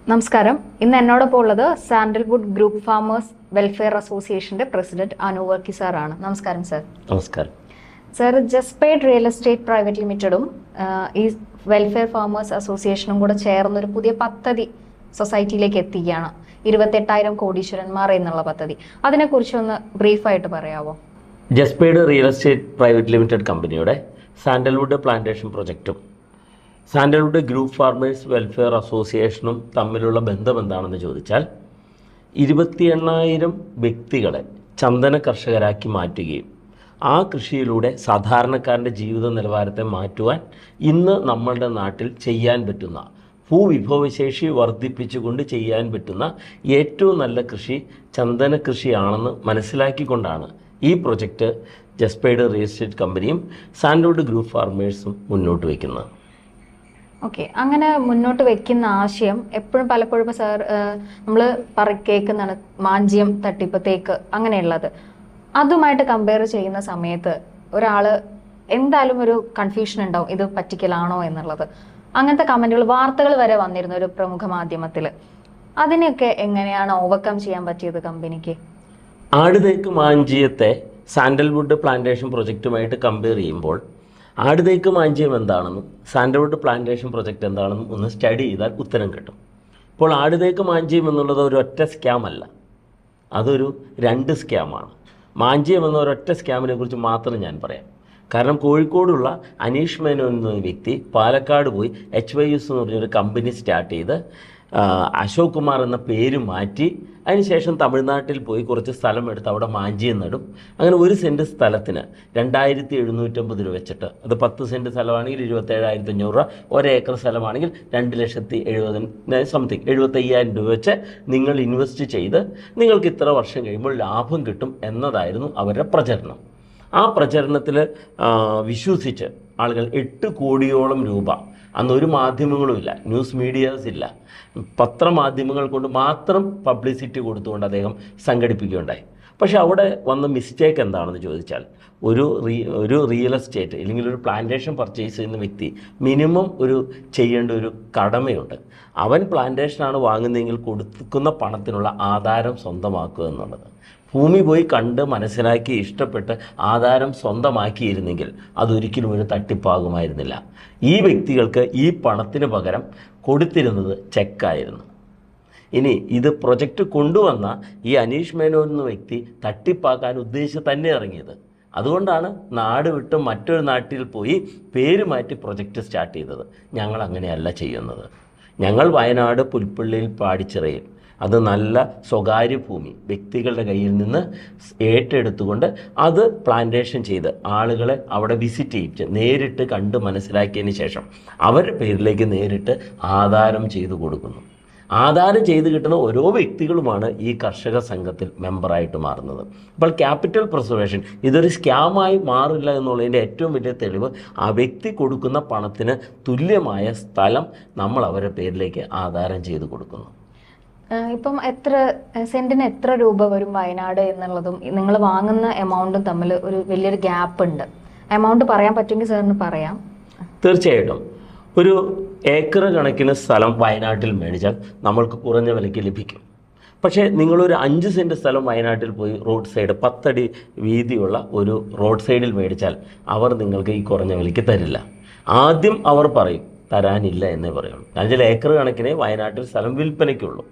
നമസ്കാരം. ഇന്ന് എന്നോടൊപ്പം ഉള്ളത് സാൻഡൽവുഡ് ഗ്രൂപ്പ് ഫാമേഴ്സ് വെൽഫെയർ അസോസിയേഷന്റെ പ്രസിഡന്റ് അനു വർക്കി സാറാണ്. നമസ്കാരം സർ. നമസ്കാരം സർ. ജസ്പേഡ് റിയൽ എസ്റ്റേറ്റ് പ്രൈവറ്റ് ലിമിറ്റഡും ഈ വെൽഫെയർ ഫാമേഴ്സ് അസോസിയേഷനും കൂടെ ചേർന്നൊരു പുതിയ പദ്ധതി സൊസൈറ്റിയിലേക്ക് എത്തിക്കുകയാണ്. 28,000 കോടീശ്വരന്മാർ എന്നുള്ള പദ്ധതി. അതിനെക്കുറിച്ച് ഒന്ന് ബ്രീഫായിട്ട് പറയാമോ? ജസ്പേഡ് റിയൽ എസ്റ്റേറ്റ് പ്രൈവറ്റ് ലിമിറ്റഡ് കമ്പനിയുടെ സാൻഡൽവുഡ് പ്ലാന്റേഷൻ പ്രൊജക്റ്റും സാൻഡൽവുഡ് ഗ്രൂപ്പ് ഫാർമേഴ്സ് വെൽഫെയർ അസോസിയേഷനും തമ്മിലുള്ള ബന്ധം എന്താണെന്ന് ചോദിച്ചാൽ 28,000 വ്യക്തികളെ ചന്ദന കർഷകരാക്കി മാറ്റുകയും ആ കൃഷിയിലൂടെ സാധാരണക്കാരൻ്റെ ജീവിത നിലവാരത്തെ മാറ്റുവാൻ ഇന്ന് നമ്മളുടെ നാട്ടിൽ ചെയ്യാൻ പറ്റുന്ന ഭൂവിഭവശേഷി വർദ്ധിപ്പിച്ചുകൊണ്ട് ചെയ്യാൻ പറ്റുന്ന ഏറ്റവും നല്ല കൃഷി ചന്ദന കൃഷിയാണെന്ന് മനസ്സിലാക്കിക്കൊണ്ടാണ് ഈ പ്രൊജക്റ്റ് ജസ്പേഡ് റിയൽ എസ്റ്റേറ്റ് കമ്പനിയും സാൻഡൽവുഡ് ഗ്രൂപ്പ് ഫാർമേഴ്സും മുന്നോട്ട് വയ്ക്കുന്നത്. ഓക്കെ, അങ്ങനെ മുന്നോട്ട് വെക്കുന്ന ആശയം എപ്പോഴും പലപ്പോഴും സാർ നമ്മൾ കേൾക്കുന്നതാണ് മാഞ്ചിയം തട്ടിപ്പ് തേക്ക് അങ്ങനെയുള്ളത്. അതുമായിട്ട് കമ്പയർ ചെയ്യുന്ന സമയത്ത് ഒരാൾ എന്തായാലും ഒരു കൺഫ്യൂഷൻ ഉണ്ടാവും, ഇത് പറ്റിക്കലാണോ എന്നുള്ളത്. അങ്ങനത്തെ കമന്റുകൾ, വാർത്തകൾ വരെ വന്നിരുന്നു ഒരു പ്രമുഖ മാധ്യമത്തിൽ. അതിനെയൊക്കെ എങ്ങനെയാണ് ഓവർകം ചെയ്യാൻ പറ്റിയത് കമ്പനിക്ക്? ആടുതേക്ക് മാഞ്ചിയത്തെ സാൻഡൽവുഡ് പ്ലാന്റേഷൻ പ്രൊജക്റ്റുമായിട്ട് കമ്പയർ ചെയ്യുമ്പോൾ ആടുതേക്ക് മാഞ്ചിയം എന്താണെന്നും സാൻഡൽവുഡ് പ്ലാന്റേഷൻ പ്രൊജക്റ്റ് എന്താണെന്നും ഒന്ന് സ്റ്റഡി ചെയ്താൽ ഉത്തരം കിട്ടും. ഇപ്പോൾ ആടുതേക്ക് മാഞ്ചിയം എന്നുള്ളത് ഒരൊറ്റ സ്കാം അല്ല, അതൊരു 2 സ്കാമാണ്. മാഞ്ചിയം എന്ന ഒരൊറ്റ സ്കാമിനെ കുറിച്ച് മാത്രം ഞാൻ പറയാം. കാരണം കോഴിക്കോടുള്ള അനീഷ് മേനോൻ എന്ന വ്യക്തി പാലക്കാട് പോയി HYS എന്ന് പറഞ്ഞൊരു കമ്പനി സ്റ്റാർട്ട് ചെയ്ത് അശോക് കുമാർ എന്ന പേര് മാറ്റി അതിനുശേഷം തമിഴ്നാട്ടിൽ പോയി കുറച്ച് സ്ഥലം എടുത്ത് അവിടെ മാഞ്ചിയം നടും. അങ്ങനെ 1 സെൻറ്റ് സ്ഥലത്തിന് 2,750 രൂപ വെച്ചിട്ട്, അത് 10 സെൻറ്റ് സ്ഥലമാണെങ്കിൽ 27,500 രൂപ, 1 ഏക്കർ സ്ഥലമാണെങ്കിൽ 2,70,000 സംതിങ് 75,000 രൂപ വെച്ച് നിങ്ങൾ ഇൻവെസ്റ്റ് ചെയ്ത് നിങ്ങൾക്ക് ഇത്ര വർഷം കഴിയുമ്പോൾ ലാഭം കിട്ടും എന്നതായിരുന്നു അവരുടെ പ്രചരണം. ആ പ്രചരണത്തിൽ വിശ്വസിച്ച് ആളുകൾ 8 കോടിയോളം രൂപ, അന്നൊരു മാധ്യമങ്ങളുമില്ല, ന്യൂസ് മീഡിയാസ് ഇല്ല, പത്രമാധ്യമങ്ങൾ കൊണ്ട് മാത്രം പബ്ലിസിറ്റി കൊടുത്തുകൊണ്ട് അദ്ദേഹം സംഘടിപ്പിക്കുകയുണ്ടായി. പക്ഷേ അവിടെ വന്ന മിസ്റ്റേക്ക് എന്താണെന്ന് ചോദിച്ചാൽ, ഒരു റിയൽ എസ്റ്റേറ്റ് അല്ലെങ്കിൽ ഒരു പ്ലാന്റേഷൻ പർച്ചേസ് ചെയ്യുന്ന വ്യക്തി മിനിമം ചെയ്യേണ്ട ഒരു കടമയുണ്ട്. അവൻ പ്ലാന്റേഷനാണ് വാങ്ങുന്നതെങ്കിൽ കൊടുക്കുന്ന പണത്തിനുള്ള ആധാരം സ്വന്തമാക്കുക എന്നുള്ളത്. ഭൂമി പോയി കണ്ട് മനസ്സിലാക്കി ഇഷ്ടപ്പെട്ട് ആധാരം സ്വന്തമാക്കിയിരുന്നെങ്കിൽ അതൊരിക്കലും ഒരു തട്ടിപ്പാകുമായിരുന്നില്ല. ഈ വ്യക്തികൾക്ക് ഈ പണത്തിന് പകരം കൊടുത്തിരുന്നത് ചെക്കായിരുന്നു. ഇനി ഇത് പ്രൊജക്റ്റ് കൊണ്ടുവന്ന ഈ അനീഷ് മേനോൻ എന്ന വ്യക്തി തട്ടിപ്പാക്കാൻ ഉദ്ദേശിച്ച് തന്നെ ഇറങ്ങിയത്. അതുകൊണ്ടാണ് നാട് വിട്ട് മറ്റൊരു നാട്ടിൽ പോയി പേര് മാറ്റി പ്രൊജക്റ്റ് സ്റ്റാർട്ട് ചെയ്തത്. ഞങ്ങൾ അങ്ങനെയല്ല ചെയ്യുന്നത്. ഞങ്ങൾ വയനാട് പുൽപ്പള്ളിയിൽ പാടിച്ചിറയിൽ, അത് നല്ല സ്വകാര്യ ഭൂമി വ്യക്തികളുടെ കയ്യിൽ നിന്ന് ഏറ്റെടുത്തുകൊണ്ട് അത് പ്ലാന്റേഷൻ ചെയ്ത് ആളുകളെ അവിടെ വിസിറ്റ് ചെയ്യിച്ച് നേരിട്ട് കണ്ട് മനസ്സിലാക്കിയതിന് ശേഷം അവരുടെ പേരിലേക്ക് നേരിട്ട് ആധാരം ചെയ്തു കൊടുക്കുന്നു. ആധാരം ചെയ്ത് കിട്ടുന്ന ഓരോ വ്യക്തികളുമാണ് ഈ കർഷക സംഘത്തിൽ മെമ്പറായിട്ട് മാറുന്നത്. അപ്പോൾ ക്യാപിറ്റൽ പ്രിസർവേഷൻ ഇതൊരു സ്കാമായി മാറില്ല എന്നുള്ളതിൻ്റെ ഏറ്റവും വലിയ തെളിവ് ആ വ്യക്തി കൊടുക്കുന്ന പണത്തിന് തുല്യമായ സ്ഥലം നമ്മൾ അവരുടെ പേരിലേക്ക് ആധാരം ചെയ്ത് കൊടുക്കുന്നു. ഇപ്പം സെന്റിന് എത്ര രൂപ വരും വയനാട് എന്നുള്ളതും നിങ്ങൾ വാങ്ങുന്ന എമൗണ്ടും തമ്മിൽ ഒരു വലിയൊരു ഗ്യാപ്പ് ഉണ്ട്. എമൗണ്ട് പറയാൻ പറ്റുമെങ്കിൽ സാറിന് പറയാം. തീർച്ചയായിട്ടും. ഒരു ഏക്കർ കണക്കിന് സ്ഥലം വയനാട്ടിൽ മേടിച്ചാൽ നമ്മൾക്ക് കുറഞ്ഞ വിലയ്ക്ക് ലഭിക്കും. പക്ഷേ നിങ്ങളൊരു 5 സെൻറ്റ് സ്ഥലം വയനാട്ടിൽ പോയി റോഡ് സൈഡ് 10 അടി വീതിയുള്ള ഒരു റോഡ് സൈഡിൽ മേടിച്ചാൽ അവർ നിങ്ങൾക്ക് ഈ കുറഞ്ഞ വിലയ്ക്ക് തരില്ല. ആദ്യം അവർ പറയും തരാനില്ല എന്നേ പറയുള്ളൂ. 5 ഏക്കർ കണക്കിന് വയനാട്ടിൽ സ്ഥലം വിൽപ്പനയ്ക്കുള്ളൂ.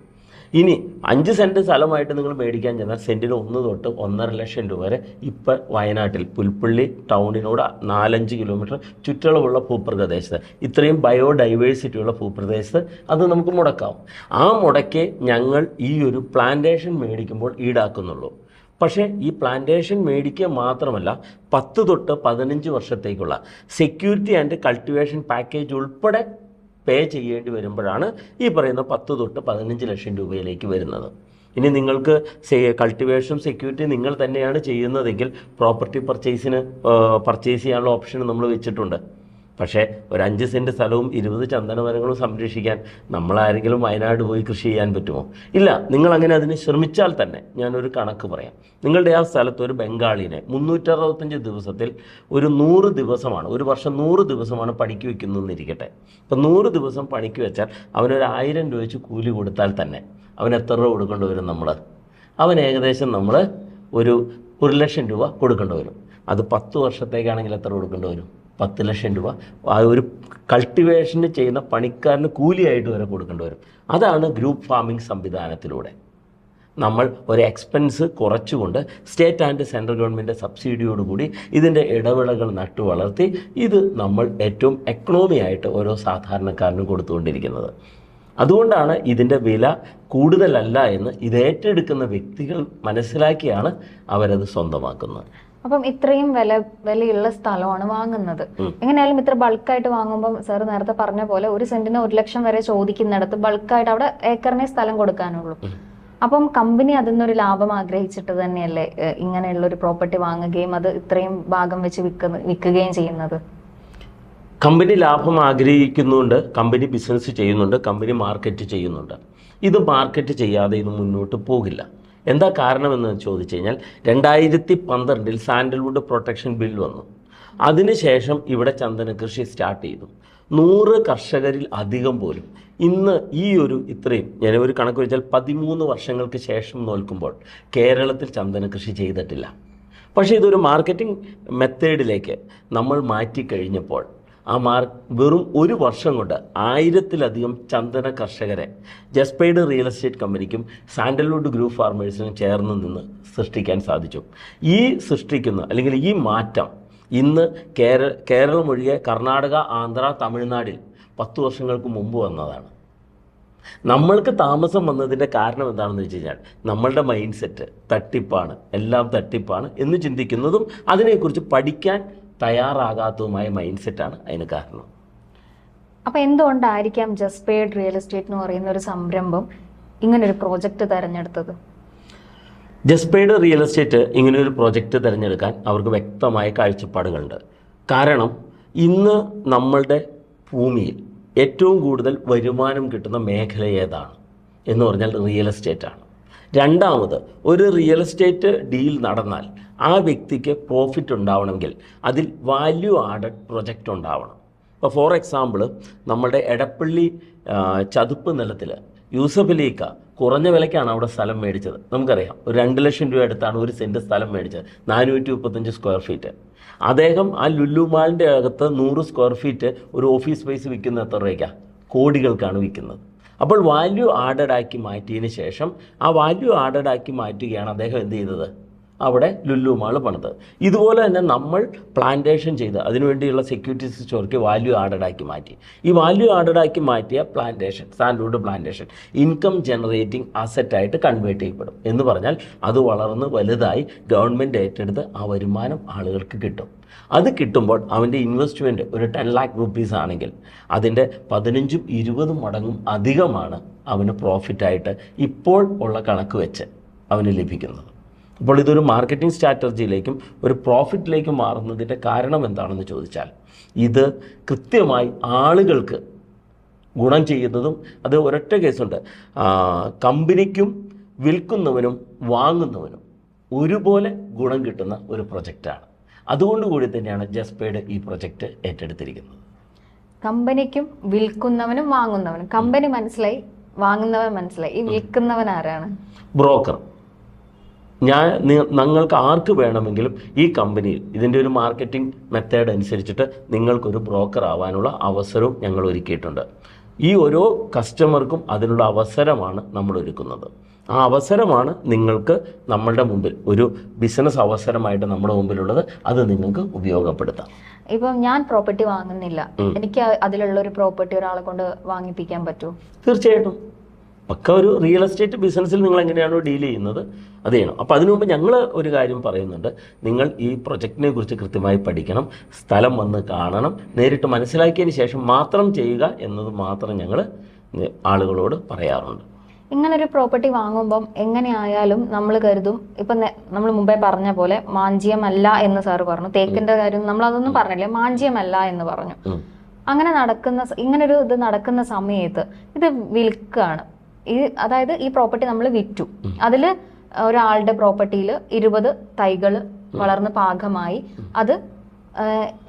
ഇനി 5 സെൻറ്റ് സ്ഥലമായിട്ട് നിങ്ങൾ മേടിക്കാൻ ചെന്നാൽ സെൻറ്റിന് 1 തൊട്ട് 1.5 ലക്ഷം രൂപ വരെ ഇപ്പോൾ വയനാട്ടിൽ പുൽപ്പള്ളി ടൗണിനോട് 4-5 കിലോമീറ്റർ ചുറ്റളവുള്ള ഭൂപ്രദേശത്ത്, ഇത്രയും ബയോഡൈവേഴ്സിറ്റിയുള്ള ഭൂപ്രദേശത്ത് അത് നമുക്ക് മുടക്കാവും. ആ മുടക്കേ ഞങ്ങൾ ഈ ഒരു പ്ലാന്റേഷൻ മേടിക്കുമ്പോൾ ഈടാക്കുന്നുള്ളൂ. പക്ഷേ ഈ പ്ലാന്റേഷൻ മേടിക്കുക മാത്രമല്ല 10 തൊട്ട് 15 വർഷത്തേക്കുള്ള സെക്യൂരിറ്റി ആൻഡ് കൾട്ടിവേഷൻ പാക്കേജ് ഉൾപ്പെടെ പേ ചെയ്യേണ്ടി വരുമ്പോഴാണ് ഈ പറയുന്ന 10 തൊട്ട് 15 ലക്ഷം രൂപയിലേക്ക് വരുന്നത്. ഇനി നിങ്ങൾക്ക് കൾട്ടിവേഷൻ സെക്യൂരിറ്റി നിങ്ങൾ തന്നെയാണ് ചെയ്യുന്നതെങ്കിൽ പ്രോപ്പർട്ടി പർച്ചേസ് ചെയ്യാനുള്ള ഓപ്ഷൻ നമ്മൾ വെച്ചിട്ടുണ്ട്. പക്ഷേ ഒരു 5 സെൻറ്റ് സ്ഥലവും 20 ചന്ദനമരങ്ങളും സംരക്ഷിക്കാൻ നമ്മളാരെങ്കിലും വയനാട് പോയി കൃഷി ചെയ്യാൻ പറ്റുമോ? ഇല്ല. നിങ്ങളങ്ങനെ അതിന് ശ്രമിച്ചാൽ തന്നെ ഞാനൊരു കണക്ക് പറയാം. നിങ്ങളുടെ ആ സ്ഥലത്ത് ഒരു ബംഗാളിനെ 365 ദിവസത്തിൽ ഒരു 100 ദിവസമാണ്, ഒരു വർഷം 100 ദിവസമാണ് പണിക്ക് വയ്ക്കുന്നതെന്നിരിക്കട്ടെ. ഇപ്പം 100 ദിവസം പണിക്ക് വെച്ചാൽ അവനൊരു 1000 രൂപ വെച്ച് കൂലി കൊടുത്താൽ തന്നെ അവൻ എത്ര രൂപ കൊടുക്കേണ്ടി വരും? അവൻ ഏകദേശം നമ്മൾ ഒരു 1,00,000 രൂപ കൊടുക്കേണ്ടി വരും. അത് 10 വർഷത്തേക്കാണെങ്കിൽ എത്ര കൊടുക്കേണ്ടി വരും? 10,00,000 രൂപ ആ ഒരു കൾട്ടിവേഷന് ചെയ്യുന്ന പണിക്കാരന് കൂലിയായിട്ട് വരെ കൊടുക്കേണ്ടി വരും. അതാണ് ഗ്രൂപ്പ് ഫാമിംഗ് സംവിധാനത്തിലൂടെ നമ്മൾ ഒരു എക്സ്പെൻസ് കുറച്ചുകൊണ്ട് സ്റ്റേറ്റ് ആൻഡ് സെൻട്രൽ ഗവൺമെൻറ് സബ്സിഡിയോടുകൂടി ഇതിൻ്റെ ഇടവിളകൾ നട്ടു വളർത്തി ഇത് നമ്മൾ ഏറ്റവും എക്കണോമി ആയിട്ട് ഓരോ സാധാരണക്കാരനും കൊടുത്തുകൊണ്ടിരിക്കുന്നത്. അതുകൊണ്ടാണ് ഇതിൻ്റെ വില കൂടുതലല്ല എന്ന് ഇത് ഏറ്റെടുക്കുന്ന വ്യക്തികൾ മനസ്സിലാക്കിയാണ് അവരത് സ്വന്തമാക്കുന്നത്. അപ്പം ഇത്രയും വിലയുള്ള സ്ഥലമാണ് വാങ്ങുന്നത്. എങ്ങനെയായാലും ഇത്ര ബൾക്കായിട്ട് വാങ്ങുമ്പോൾ സാർ നേരത്തെ പറഞ്ഞ പോലെ 1 സെന്റിന് 1 ലക്ഷം വരെ ചോദിക്കുന്നിടത്ത് ബൾക്കായിട്ട് അവിടെ ഏക്കറിനെ സ്ഥലം കൊടുക്കാനുള്ളൂ. അപ്പം കമ്പനി അതിൽ നിന്നൊരു ലാഭം ആഗ്രഹിച്ചിട്ട് തന്നെയല്ലേ ഇങ്ങനെയുള്ള ഒരു പ്രോപ്പർട്ടി വാങ്ങുകയും അത് ഇത്രയും ഭാഗം വെച്ച് വിൽക്കുകയും ചെയ്യുന്നത്? കമ്പനി ലാഭം ആഗ്രഹിക്കുന്നുണ്ട്, കമ്പനി ബിസിനസ് ചെയ്യുന്നുണ്ട്, കമ്പനി മാർക്കറ്റ് ചെയ്യുന്നുണ്ട്. ഇത് മാർക്കറ്റ് ചെയ്യാതെ ഇത് മുന്നോട്ട് പോകില്ല. എന്താ കാരണമെന്ന് ചോദിച്ചു കഴിഞ്ഞാൽ 2012 സാൻഡൽവുഡ് പ്രൊട്ടക്ഷൻ ബിൽ വന്നു. അതിനുശേഷം ഇവിടെ ചന്ദന കൃഷി സ്റ്റാർട്ട് ചെയ്തു. 100 കർഷകരിൽ അധികം പോലും ഇന്ന് ഈ ഇത്രയും ഞാൻ ഒരു കണക്ക് വെച്ചാൽ 13 വർഷങ്ങൾക്ക് ശേഷം നോക്കുമ്പോൾ കേരളത്തിൽ ചന്ദന കൃഷി ചെയ്തിട്ടില്ല. പക്ഷേ ഇതൊരു മാർക്കറ്റിംഗ് മെത്തേഡിലേക്ക് നമ്മൾ മാറ്റിക്കഴിഞ്ഞപ്പോൾ വെറും 1 വർഷം കൊണ്ട് 1000-ലധികം ചന്ദന കർഷകരെ ജസ്പെയ്ഡ് റിയൽ എസ്റ്റേറ്റ് കമ്പനിക്കും സാൻഡൽവുഡ് ഗ്രൂപ്പ് ഫാർമേഴ്സിനും ചേർന്ന് നിന്ന് സൃഷ്ടിക്കാൻ സാധിച്ചു. ഈ സൃഷ്ടിക്കുന്ന അല്ലെങ്കിൽ ഈ മാറ്റം ഇന്ന് കേരളം ഒഴികെ കർണാടക, ആന്ധ്ര, തമിഴ്നാടിൽ 10 വർഷങ്ങൾക്ക് മുമ്പ് വന്നതാണ്. നമ്മൾക്ക് താമസം വന്നതിൻ്റെ കാരണം എന്താണെന്ന് വെച്ച് കഴിഞ്ഞാൽ നമ്മളുടെ മൈൻഡ് സെറ്റ് തട്ടിപ്പാണ്, എല്ലാം തട്ടിപ്പാണ് എന്ന് ചിന്തിക്കുന്നതും അതിനെക്കുറിച്ച് പഠിക്കാൻ തയ്യാറാകാത്തതുമായ മൈൻഡ് സെറ്റാണ് അതിന് കാരണം. അപ്പോൾ എന്തുകൊണ്ടായിരിക്കാം ജസ്പെയ്ഡ് റിയൽ എസ്റ്റേറ്റ് എന്ന് പറയുന്ന ഒരു സംരംഭം ഇങ്ങനൊരു പ്രോജക്റ്റ് തിരഞ്ഞെടുത്തത്? ജസ്പെയ്ഡ് റിയൽ എസ്റ്റേറ്റ് ഇങ്ങനെയൊരു പ്രോജക്റ്റ് തിരഞ്ഞെടുക്കാൻ അവർക്ക് വ്യക്തമായ കാഴ്ചപ്പാടുകളുണ്ട്. കാരണം ഇന്ന് നമ്മളുടെ ഭൂമിയിൽ ഏറ്റവും കൂടുതൽ വരുമാനം കിട്ടുന്ന മേഖല ഏതാണ് എന്ന് പറഞ്ഞാൽ റിയൽ എസ്റ്റേറ്റാണ്. രണ്ടാമത്, ഒരു റിയൽ എസ്റ്റേറ്റ് ഡീൽ നടന്നാൽ ആ വ്യക്തിക്ക് പ്രോഫിറ്റ് ഉണ്ടാവണമെങ്കിൽ അതിൽ വാല്യൂ ആഡഡ് പ്രൊജക്റ്റ് ഉണ്ടാവണം. ഇപ്പോൾ ഫോർ എക്സാമ്പിൾ, നമ്മുടെ എടപ്പള്ളി ചതുപ്പ് നിലത്തിൽ യൂസഫ് അലീക്ക കുറഞ്ഞ വിലയ്ക്കാണ് അവിടെ സ്ഥലം മേടിച്ചത്. നമുക്കറിയാം, ഒരു 2 ലക്ഷം രൂപ അടുത്താണ് 1 സെൻറ്റ് സ്ഥലം മേടിച്ചത്, 435 സ്ക്വയർ ഫീറ്റ്. അദ്ദേഹം ആ ലുലു മാളിൻ്റെ അകത്ത് 100 സ്ക്വയർ ഫീറ്റ് ഒരു ഓഫീസ് സ്പേസ് വിൽക്കുന്ന എത്ര രൂപയ്ക്കാണ്? കോടികൾക്കാണ് വിൽക്കുന്നത്. അപ്പോൾ വാല്യൂ ആഡഡ് ആക്കി മാറ്റിയതിന് ശേഷം ആ വാല്യൂ ആഡഡ് ആക്കി മാറ്റുകയാണ് അദ്ദേഹം എന്ത് ചെയ്തത്? അവിടെ ലുലു മാൾ പണിത്. ഇതുപോലെ തന്നെ നമ്മൾ പ്ലാന്റേഷൻ ചെയ്ത് അതിനുവേണ്ടിയുള്ള സെക്യൂരിറ്റീസ് സ്റ്റോർക്ക് വാല്യൂ ആഡഡ് ആക്കി മാറ്റി. ഈ വാല്യൂ ആഡഡ് ആക്കി മാറ്റിയ plantation, sandalwood plantation income generating അസറ്റായിട്ട് കൺവേർട്ട് ചെയ്യപ്പെടും. എന്ന് പറഞ്ഞാൽ അത് വളർന്ന് വലുതായി ഗവൺമെൻറ് ഏറ്റെടുത്ത് ആ വരുമാനം ആളുകൾക്ക് കിട്ടും. അത് കിട്ടുമ്പോൾ അവൻ്റെ ഇൻവെസ്റ്റ്മെൻറ്റ് ഒരു 10 lakh rupees ആണെങ്കിൽ അതിൻ്റെ 15-20 മടങ്ങും അധികമാണ് അവന് പ്രോഫിറ്റായിട്ട് ഇപ്പോൾ ഉള്ള കണക്ക് വെച്ച് അവന് ലഭിക്കുന്നത്. അപ്പോൾ ഇതൊരു മാർക്കറ്റിംഗ് സ്ട്രാറ്റജിയിലേക്കും ഒരു പ്രോഫിറ്റിലേക്കും മാറുന്നതിൻ്റെ കാരണം എന്താണെന്ന് ചോദിച്ചാൽ ഇത് കൃത്യമായി ആളുകൾക്ക് ഗുണം ചെയ്യുന്നതും, അത് ഒരൊറ്റ കേസുണ്ട്, കമ്പനിക്കും വിൽക്കുന്നവനും വാങ്ങുന്നവനും ഒരുപോലെ ഗുണം കിട്ടുന്ന ഒരു പ്രൊജക്റ്റാണ്. അതുകൊണ്ടുകൂടി തന്നെയാണ് ജസ്പെയ്ഡ് ഈ പ്രൊജക്റ്റ് ഏറ്റെടുത്തിരിക്കുന്നത്. കമ്പനിക്കും വിൽക്കുന്നവനും വാങ്ങുന്നവനും, കമ്പനി മനസ്സിലായി, വാങ്ങുന്നവൻ മനസ്സിലായി, ഈ വിൽക്കുന്നവൻ ആരാണ്? ബ്രോക്കർ. നിങ്ങൾക്ക് ആർക്ക് വേണമെങ്കിലും ഈ കമ്പനിയിൽ ഇതിൻ്റെ ഒരു മാർക്കറ്റിംഗ് മെത്തേഡ് അനുസരിച്ചിട്ട് നിങ്ങൾക്കൊരു ബ്രോക്കർ ആവാനുള്ള അവസരവും ഞങ്ങൾ ഒരുക്കിയിട്ടുണ്ട്. ഈ ഓരോ കസ്റ്റമർക്കും അതിനുള്ള അവസരമാണ് നമ്മൾ ഒരുക്കുന്നത്. ആ അവസരമാണ് നിങ്ങൾക്ക് നമ്മളുടെ മുമ്പിൽ ഒരു ബിസിനസ് അവസരമായിട്ട് നമ്മുടെ മുമ്പിലുള്ളത്. അത് നിങ്ങൾക്ക് ഉപയോഗപ്പെടുത്താം. ഇപ്പം ഞാൻ പ്രോപ്പർട്ടി വാങ്ങുന്നില്ല, എനിക്ക് അതിലുള്ള ഒരു പ്രോപ്പർട്ടി ഒരാളെ കൊണ്ട് വാങ്ങിപ്പിക്കാൻ പറ്റുമോ? തീർച്ചയായിട്ടും. പക്ക ഒരു റിയൽ എസ്റ്റേറ്റ് ബിസിനസ്സിൽ നിങ്ങൾ എങ്ങനെയാണോ ഡീൽ ചെയ്യുന്നത് അത് ചെയ്യണം. അപ്പോൾ അതിനു മുമ്പ് ഞങ്ങൾ ഒരു കാര്യം പറയുന്നുണ്ട്, നിങ്ങൾ ഈ പ്രൊജക്റ്റിനെ കുറിച്ച് കൃത്യമായി പഠിക്കണം, സ്ഥലം വന്ന് കാണണം, നേരിട്ട് മനസ്സിലാക്കിയതിന് ശേഷം മാത്രം ചെയ്യുക എന്നത് മാത്രം ഞങ്ങൾ ആളുകളോട് പറയാറുണ്ട്. ഇങ്ങനൊരു പ്രോപ്പർട്ടി വാങ്ങുമ്പം എങ്ങനെയായാലും നമ്മൾ കരുതും ഇപ്പം നമ്മൾ മുമ്പേ പറഞ്ഞ പോലെ മാഞ്ചിയമല്ല എന്ന് സാറ് പറഞ്ഞു, തേക്കിന്റെ കാര്യം നമ്മൾ അതൊന്നും പറഞ്ഞില്ലേ, മാഞ്ചിയമല്ല എന്ന് പറഞ്ഞു. അങ്ങനെ ഇങ്ങനൊരു ഇത് നടക്കുന്ന സമയത്ത് ഇത് വിൽക്കാണ്, അതായത് ഈ പ്രോപ്പർട്ടി നമ്മൾ വിറ്റു, അതില് ഒരാളുടെ പ്രോപ്പർട്ടിയിൽ 20 തൈകൾ വളർന്ന് പാകമായി, അത്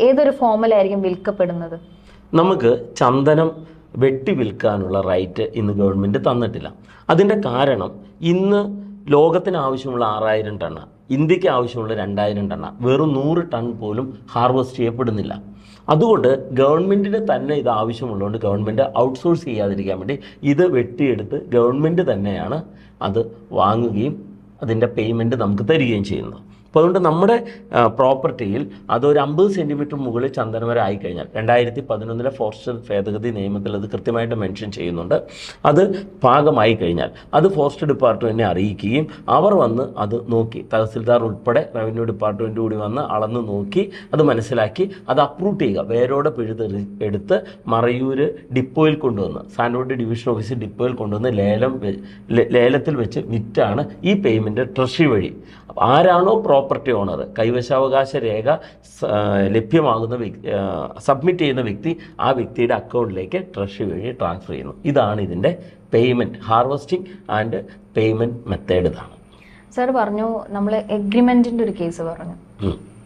ഏതൊരു ഫോമിലായിരിക്കും വിൽക്കപ്പെടുന്നത്? നമുക്ക് ചന്ദനം വെട്ടി വിൽക്കാനുള്ള റൈറ്റ് ഇന്ന് ഗവൺമെൻറ് തന്നിട്ടില്ല. അതിൻ്റെ കാരണം ഇന്ന് ലോകത്തിന് ആവശ്യമുള്ള 6000 ടണ്ണ്, ഇന്ത്യക്ക് ആവശ്യമുള്ള 2000 ടണ്ണ്, വെറും 100 ടൺ പോലും ഹാർവെസ്റ്റ് ചെയ്യപ്പെടുന്നില്ല. അതുകൊണ്ട് ഗവൺമെൻറ്റിന് തന്നെ ഇത് ആവശ്യമുള്ളതുകൊണ്ട് ഗവൺമെൻറ് ഔട്ട്സോഴ്സ് ചെയ്യാതിരിക്കാൻ വേണ്ടി ഇത് വെട്ടിയെടുത്ത് ഗവൺമെൻറ് തന്നെയാണ് അത് വാങ്ങുകയും അതിൻ്റെ പേയ്മെൻറ്റ് നമുക്ക് തരികയും ചെയ്യുന്നത്. അപ്പോൾ അതുകൊണ്ട് നമ്മുടെ പ്രോപ്പർട്ടിയിൽ അതൊരു 50 സെൻറ്റിമീറ്റർ മുകളിൽ ചന്ദനമരം ആയിക്കഴിഞ്ഞാൽ 2011 ഫോറസ്റ്റ് ഭേദഗതി നിയമത്തിൽ അത് കൃത്യമായിട്ട് മെൻഷൻ ചെയ്യുന്നുണ്ട്. അത് പാകമായി കഴിഞ്ഞാൽ അത് ഫോറസ്റ്റ് ഡിപ്പാർട്ട്മെൻറ്റിനെ അറിയിക്കുകയും അവർ വന്ന് അത് നോക്കി, തഹസിൽദാർ ഉൾപ്പെടെ റവന്യൂ ഡിപ്പാർട്ട്മെൻറ്റ് കൂടി വന്ന് അളന്ന് നോക്കി അത് മനസ്സിലാക്കി അത് അപ്രൂവ് ചെയ്യുക, വേരോടെ എടുത്ത് മറയൂർ ഡിപ്പോയിൽ കൊണ്ടുവന്ന്, സാൻഡൽവുഡ് ഡിവിഷൻ ഓഫീസ് ഡിപ്പോയിൽ കൊണ്ടുവന്ന് ലേലത്തിൽ വെച്ച് വിറ്റാണ് ഈ പേയ്മെൻറ്റ് ട്രഷറി വഴി ആരാണോ പ്രോപ്പർട്ടി ഓണർ, കൈവശാവകാശ രേഖ ലഭ്യമാകുന്ന സബ്മിറ്റ് ചെയ്യുന്ന വ്യക്തി ആ വ്യക്തിയുടെ അക്കൗണ്ടിലേക്ക് ട്രഷറി വഴി ട്രാൻസ്ഫർ ചെയ്യുന്നു. ഇതാണ് ഇതിൻ്റെ payment, harvesting and payment method. ഇതാണ് സാർ പറഞ്ഞു. നമ്മൾ എഗ്രിമെൻറ്റിൻ്റെ ഒരു കേസ് പറഞ്ഞു.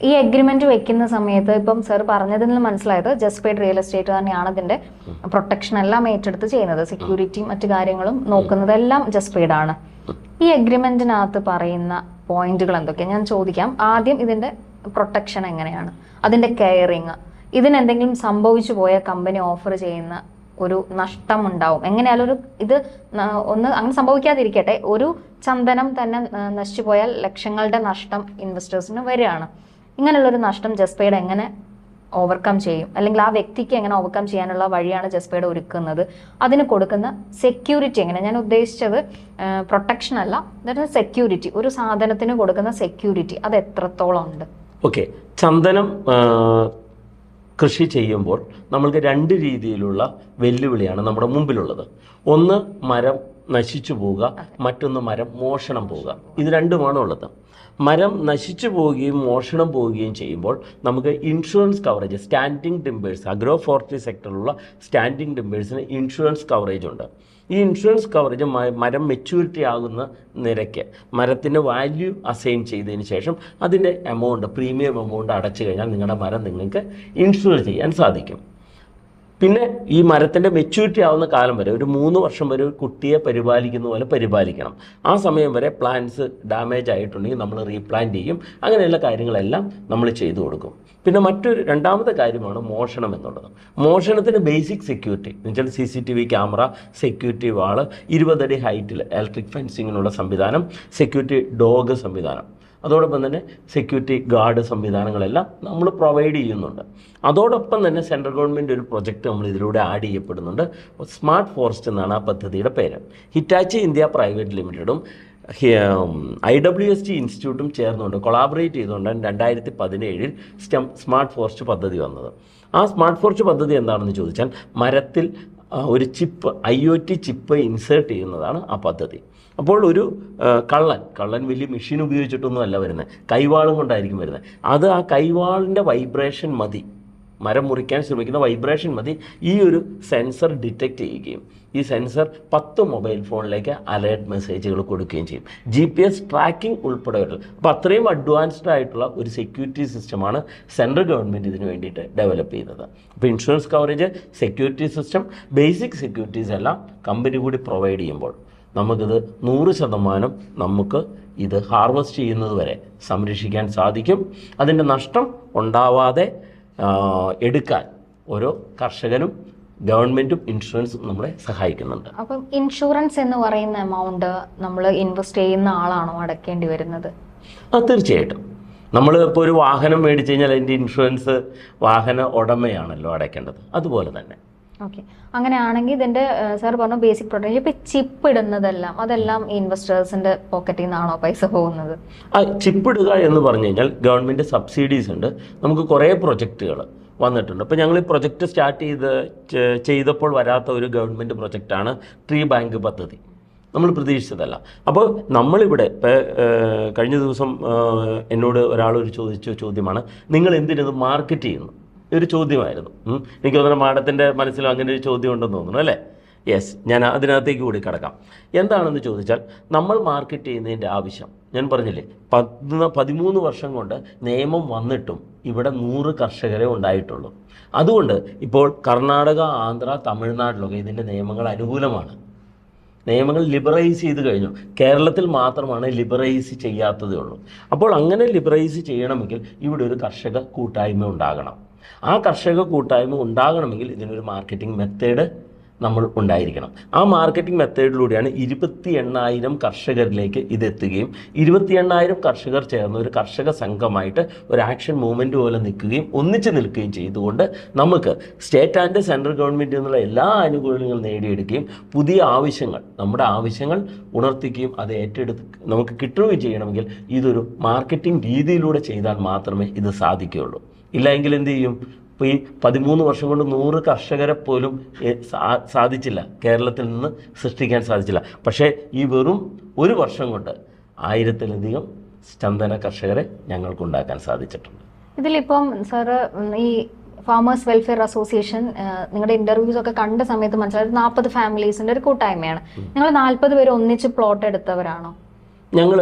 ഈ എഗ്രിമെന്റ് വെക്കുന്ന സമയത്ത് ഇപ്പം സാർ പറഞ്ഞതിൽ നിന്ന് മനസ്സിലായത് ജസ്പേഡ് റിയൽ എസ്റ്റേറ്റ് തന്നെയാണ് അതിന്റെ പ്രൊട്ടക്ഷൻ എല്ലാം ഏറ്റെടുത്ത് ചെയ്യുന്നത്, സെക്യൂരിറ്റി മറ്റു കാര്യങ്ങളും നോക്കുന്നതെല്ലാം ജസ്പേഡ് ആണ്. ഈ എഗ്രിമെന്റിനകത്ത് പറയുന്ന പോയിന്റുകൾ എന്തൊക്കെയാണ് ഞാൻ ചോദിക്കാം. ആദ്യം ഇതിന്റെ പ്രൊട്ടക്ഷൻ എങ്ങനെയാണ്, അതിന്റെ കെയറിങ്, ഇതിനെന്തെങ്കിലും സംഭവിച്ചു പോയ കമ്പനി ഓഫർ ചെയ്യുന്ന ഒരു നഷ്ടം ഉണ്ടാവും, എങ്ങനെയാലും ഒരു ഇത് ഒന്ന് അങ്ങനെ സംഭവിക്കാതിരിക്കട്ടെ, ഒരു ചന്ദനം തന്നെ നശിച്ചു പോയാൽ ലക്ഷങ്ങളുടെ നഷ്ടം ഇൻവെസ്റ്റേഴ്സിന് വരികയാണ്. ഇങ്ങനെയുള്ളൊരു നഷ്ടം ജസ്പേഡ് എങ്ങനെ ഓവർകം ചെയ്യും, അല്ലെങ്കിൽ ആ വ്യക്തിക്ക് എങ്ങനെ ഓവർകം ചെയ്യാനുള്ള വഴിയാണ് ജസ്പേഡ് ഒരുക്കുന്നത്, അതിന് കൊടുക്കുന്ന സെക്യൂരിറ്റി എങ്ങനെ, ഞാൻ ഉദ്ദേശിച്ചത് പ്രൊട്ടക്ഷൻ അല്ല, സെക്യൂരിറ്റി, ഒരു സാധനത്തിന് കൊടുക്കുന്ന സെക്യൂരിറ്റി അത് എത്രത്തോളം ഉണ്ട്? ഓക്കെ, ചന്ദനം കൃഷി ചെയ്യുമ്പോൾ നമ്മൾക്ക് 2 രീതിയിലുള്ള വെല്ലുവിളിയാണ് നമ്മുടെ മുമ്പിലുള്ളത്. ഒന്ന് മരം നശിച്ചു പോവുക, മറ്റൊന്ന് മരം മോഷണം പോവുക. ഇത് രണ്ടുമാണ് ഉള്ളത്. മരം നശിച്ചു പോവുകയും മോഷണം പോവുകയും ചെയ്യുമ്പോൾ നമുക്ക് insurance coverage, standing timbers, agro forestry സെക്ടറിലുള്ള സ്റ്റാൻഡിങ് ടിമ്പേഴ്സിന് ഇൻഷുറൻസ് കവറേജ് ഉണ്ട്. ഈ ഇൻഷുറൻസ് കവറേജ് മരം മെച്യൂരിറ്റി ആകുന്ന നിരക്ക്, മരത്തിന് വാല്യൂ അസൈൻ ചെയ്തതിന് ശേഷം അതിൻ്റെ എമൗണ്ട്, പ്രീമിയം എമൗണ്ട് അടച്ചു കഴിഞ്ഞാൽ നിങ്ങളുടെ മരം നിങ്ങൾക്ക് ഇൻഷുർ ചെയ്യാൻ സാധിക്കും. പിന്നെ ഈ മരത്തിൻ്റെ മെച്യൂരിറ്റി ആവുന്ന കാലം വരെ, ഒരു 3 വർഷം വരെ ഒരു കുട്ടിയെ പരിപാലിക്കുന്ന പോലെ പരിപാലിക്കണം. ആ സമയം വരെ പ്ലാന്റ്സ് ഡാമേജ് ആയിട്ടുണ്ടെങ്കിൽ നമ്മൾ റീപ്ലാന്റ് ചെയ്യും. അങ്ങനെയുള്ള കാര്യങ്ങളെല്ലാം നമ്മൾ ചെയ്തു കൊടുക്കും. പിന്നെ രണ്ടാമത്തെ കാര്യമാണ് മോഷണം എന്നുള്ളത്. മോഷണത്തിന് ബേസിക് സെക്യൂരിറ്റി എന്ന് വെച്ചാൽ CCTV ക്യാമറ, സെക്യൂരിറ്റി വാള്, 20 അടി ഹൈറ്റിൽ ഇലക്ട്രിക് ഫെൻസിങ്ങിനുള്ള സംവിധാനം, സെക്യൂരിറ്റി ഡോഗ് സംവിധാനം, അതോടൊപ്പം തന്നെ സെക്യൂരിറ്റി ഗാർഡ് സംവിധാനങ്ങളെല്ലാം നമ്മൾ പ്രൊവൈഡ് ചെയ്യുന്നുണ്ട്. അതോടൊപ്പം തന്നെ സെൻട്രൽ ഗവൺമെൻറ് ഒരു പ്രൊജക്റ്റ് നമ്മൾ ഇതിലൂടെ ആഡ് ചെയ്യപ്പെടുന്നുണ്ട്. സ്മാർട്ട് ഫോറസ്റ്റ് എന്നാണ് ആ പദ്ധതിയുടെ പേര്. ഹിറ്റാച്ചി ഇന്ത്യ പ്രൈവറ്റ് ലിമിറ്റഡും IWST ഇൻസ്റ്റിറ്റ്യൂട്ടും ചേർന്നുകൊണ്ട് കൊളാബറേറ്റ് ചെയ്തുകൊണ്ടാണ് 2017 സ്മാർട്ട് ഫോറസ്റ്റ് പദ്ധതി വന്നത്. ആ സ്മാർട്ട് ഫോറസ്റ്റ് പദ്ധതി എന്താണെന്ന് ചോദിച്ചാൽ മരത്തിൽ ഒരു ചിപ്പ്, IoT ചിപ്പ് ഇൻസേർട്ട് ചെയ്യുന്നതാണ് ആ പദ്ധതി. അപ്പോൾ ഒരു കള്ളൻ വലിയ മെഷീൻ ഉപയോഗിച്ചിട്ടൊന്നും അല്ല വരുന്നത്, കൈവാളും കൊണ്ടായിരിക്കും വരുന്നത്. അത് ആ കൈവാളിൻ്റെ വൈബ്രേഷൻ മതി, മരം മുറിക്കാൻ ശ്രമിക്കുന്ന വൈബ്രേഷൻ മതി ഈ ഒരു സെൻസർ ഡിറ്റക്റ്റ് ചെയ്യുകയും ഈ സെൻസർ 10 മൊബൈൽ ഫോണിലേക്ക് അലേർട്ട് മെസ്സേജുകൾ കൊടുക്കുകയും ചെയ്യും, GPS ട്രാക്കിംഗ് ഉൾപ്പെടെയുള്ള. അപ്പോൾ അത്രയും അഡ്വാൻസ്ഡ് ആയിട്ടുള്ള ഒരു സെക്യൂരിറ്റി സിസ്റ്റമാണ് സെൻട്രൽ ഗവൺമെൻറ് ഇതിന് വേണ്ടിയിട്ട് ഡെവലപ്പ് ചെയ്തത്. അപ്പോൾ insurance coverage, security system, basic securities എല്ലാം കമ്പനി കൂടി പ്രൊവൈഡ് ചെയ്യുമ്പോൾ നമുക്കിത് 100% നമുക്ക് ഇത് ഹാർവെസ്റ്റ് ചെയ്യുന്നത് വരെ സംരക്ഷിക്കാൻ സാധിക്കും. അതിൻ്റെ നഷ്ടം ഉണ്ടാവാതെ എടുക്കാൻ ഓരോ കർഷകനും ഗവൺമെൻറ്റും ഇൻഷുറൻസും നമ്മളെ സഹായിക്കുന്നുണ്ട്. അപ്പം ഇൻഷുറൻസ് എന്ന് പറയുന്ന എമൗണ്ട് നമ്മൾ ഇൻവെസ്റ്റ് ചെയ്യുന്ന ആളാണോ അടയ്ക്കേണ്ടി വരുന്നത്? തീർച്ചയായിട്ടും. നമ്മൾ ഇപ്പോൾ ഒരു വാഹനം മേടിച്ച് കഴിഞ്ഞാൽ അതിൻ്റെ ഇൻഷുറൻസ് വാഹന ഉടമയാണല്ലോ അടയ്ക്കേണ്ടത്, അതുപോലെ തന്നെ. ഓക്കെ, അങ്ങനെയാണെങ്കിൽ ഇതിൻ്റെ സാർ പറഞ്ഞു ബേസിക് പ്രൊട്ടക്ഷൻ. ഇപ്പം ചിപ്പ് ഇടുന്നതെല്ലാം അതെല്ലാം ഇൻവെസ്റ്റേഴ്സിൻ്റെ പോക്കറ്റിൽ നിന്നാണോ പൈസ പോകുന്നത്? ചിപ്പ് ഇടുക എന്ന് പറഞ്ഞു കഴിഞ്ഞാൽ ഗവൺമെൻറ് സബ്സിഡീസ് ഉണ്ട്. നമുക്ക് കുറേ പ്രൊജക്റ്റുകൾ വന്നിട്ടുണ്ട്. ഇപ്പോൾ ഞങ്ങൾ ഈ പ്രൊജക്റ്റ് സ്റ്റാർട്ട് ചെയ്തപ്പോൾ വരാത്ത ഒരു ഗവൺമെൻറ് പ്രൊജക്റ്റാണ് ട്രീ ബാങ്ക് പദ്ധതി. നമ്മൾ പ്രതീക്ഷിച്ചതല്ല. അപ്പോൾ നമ്മളിവിടെ ഇപ്പോൾ കഴിഞ്ഞ ദിവസം എന്നോട് ഒരാളൊരു ചോദിച്ച ചോദ്യമാണ്, നിങ്ങൾ എന്തിനത് മാർക്കറ്റ് ചെയ്യുന്നു? ഒരു ചോദ്യമായിരുന്നു. എനിക്ക് തോന്നുന്നു മാഡത്തിൻ്റെ മനസ്സിലും അങ്ങനെ ഒരു ചോദ്യം ഉണ്ടെന്ന് തോന്നുന്നു അല്ലേ? യെസ്, ഞാൻ അതിനകത്തേക്ക് കൂടി കിടക്കാം. എന്താണെന്ന് ചോദിച്ചാൽ, നമ്മൾ മാർക്കറ്റ് ചെയ്യുന്നതിൻ്റെ ആവശ്യം ഞാൻ പറഞ്ഞില്ലേ, 13 വർഷം കൊണ്ട് നിയമം വന്നിട്ടും ഇവിടെ 100 കർഷകരെ ഉണ്ടായിട്ടുള്ളൂ. അതുകൊണ്ട് ഇപ്പോൾ കർണാടക, ആന്ധ്ര, തമിഴ്നാട്ടിലൊക്കെ ഇതിൻ്റെ നിയമങ്ങൾ അനുകൂലമാണ്. നിയമങ്ങൾ ലിബറൈസ് ചെയ്ത് കഴിഞ്ഞു. കേരളത്തിൽ മാത്രമാണ് ലിബറൈസ് ചെയ്യാത്തതേ ഉള്ളൂ. അപ്പോൾ അങ്ങനെ ലിബറൈസ് ചെയ്യണമെങ്കിൽ ഇവിടെ ഒരു കർഷക കൂട്ടായ്മ ഉണ്ടാകണം. ആ കർഷക കൂട്ടായ്മ ഉണ്ടാകണമെങ്കിൽ ഇതിനൊരു മാർക്കറ്റിംഗ് മെത്തേഡ് നമ്മൾ ഉണ്ടായിരിക്കണം. ആ മാർക്കറ്റിംഗ് മെത്തേഡിലൂടെയാണ് 28,000 കർഷകരിലേക്ക് ഇതെത്തുകയും 28,000 കർഷകർ ചേർന്ന് ഒരു കർഷക സംഘമായിട്ട് ഒരു ആക്ഷൻ മൂവ്മെൻറ്റ് പോലെ നിൽക്കുകയും ഒന്നിച്ച് നിൽക്കുകയും ചെയ്തുകൊണ്ട് നമുക്ക് സ്റ്റേറ്റ് ആൻഡ് സെൻട്രൽ ഗവൺമെൻറ് എന്നുള്ള എല്ലാ ആനുകൂല്യങ്ങളും നേടിയെടുക്കുകയും പുതിയ ആവശ്യങ്ങൾ, നമ്മുടെ ആവശ്യങ്ങൾ ഉണർത്തിക്കുകയും അത് ഏറ്റെടുത്ത് നമുക്ക് കിട്ടുകയും ചെയ്യണമെങ്കിൽ ഇതൊരു മാർക്കറ്റിംഗ് രീതിയിലൂടെ ചെയ്താൽ മാത്രമേ ഇത് സാധിക്കുകയുള്ളൂ. ഇല്ല എങ്കിൽ എന്ത് ചെയ്യും? ഇപ്പോൾ ഈ 13 വർഷം കൊണ്ട് 100 കർഷകരെ പോലും സാധിച്ചില്ല, കേരളത്തിൽ നിന്ന് സൃഷ്ടിക്കാൻ സാധിച്ചില്ല. പക്ഷേ ഈ വെറും ഒരു വർഷം കൊണ്ട് 1000-ലധികം ചന്ദന കർഷകരെ ഞങ്ങൾക്കുണ്ടാക്കാൻ സാധിച്ചിട്ടുണ്ട്. ഇതിലിപ്പം സാറ് ഈ ഫാമേഴ്സ് വെൽഫെയർ അസോസിയേഷൻ നിങ്ങളുടെ ഇന്റർവ്യൂസ് ഒക്കെ കണ്ട സമയത്ത് മനസ്സിലായത് 40 ഫാമിലീസിന്റെ ഒരു കൂട്ടായ്മയാണ്. നിങ്ങൾ 40 പേര് ഒന്നിച്ച് പ്ലോട്ട് എടുത്തവരാണോ? ഞങ്ങൾ